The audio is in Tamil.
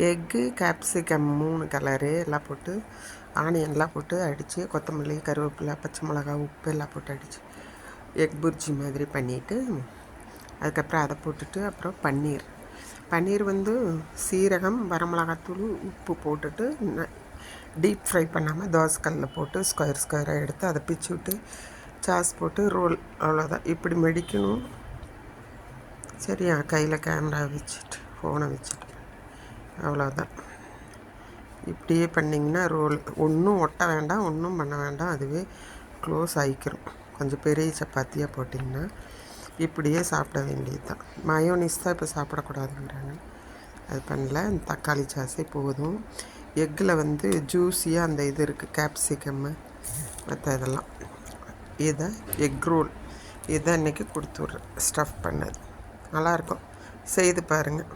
எக்கு, கேப்சிகம் 3 கலரு எல்லாம் போட்டு ஆனியன்லாம் போட்டு அடித்து கொத்தமல்லி, கருவேப்பிலை, பச்சை மிளகா, உப்பு எல்லாம் போட்டு அடித்து எக் புர்ஜி மாதிரி பண்ணிவிட்டு அதுக்கப்புறம் அதை போட்டுட்டு அப்புறம் பன்னீர் வந்து சீரகம், வரமிளகாத்தூள், உப்பு போட்டுட்டு டீப் ஃப்ரை பண்ணாமல் தோசைக்கல்லில் போட்டு ஸ்கொயராக எடுத்து அதை பிச்சு விட்டு சாஸ் போட்டு ரோல். அவ்வளோதான். இப்படி மெடிக்கணும். சரியா? கையில் கேமரா வச்சுட்டு ஃபோனை வச்சுட்டு அவ்வளோதான். இப்படியே பண்ணிங்கன்னா ரோல் ஒன்றும் ஒட்ட வேண்டாம், ஒன்றும் பண்ண வேண்டாம், அதுவே க்ளோஸ் ஆகிக்கிறோம். கொஞ்சம் பெரிய சப்பாத்தியாக போட்டிங்கன்னா இப்படியே சாப்பிட வேண்டியது தான். மயோனிஸ் தான் இப்போ சாப்பிடக்கூடாதுங்கிறாங்க, அது பண்ணல. தக்காளி சாஸே போதும். எக்கில் வந்து ஜூஸியாக அந்த இது இருக்குது, கேப்சிகம்மு மற்ற இதெல்லாம். இதை எக் ரோல் இதை இன்றைக்கி கொடுத்துட்றேன், ஸ்டஃப் பண்ணது. நல்லாயிருக்கும், செய்து பாருங்கள்.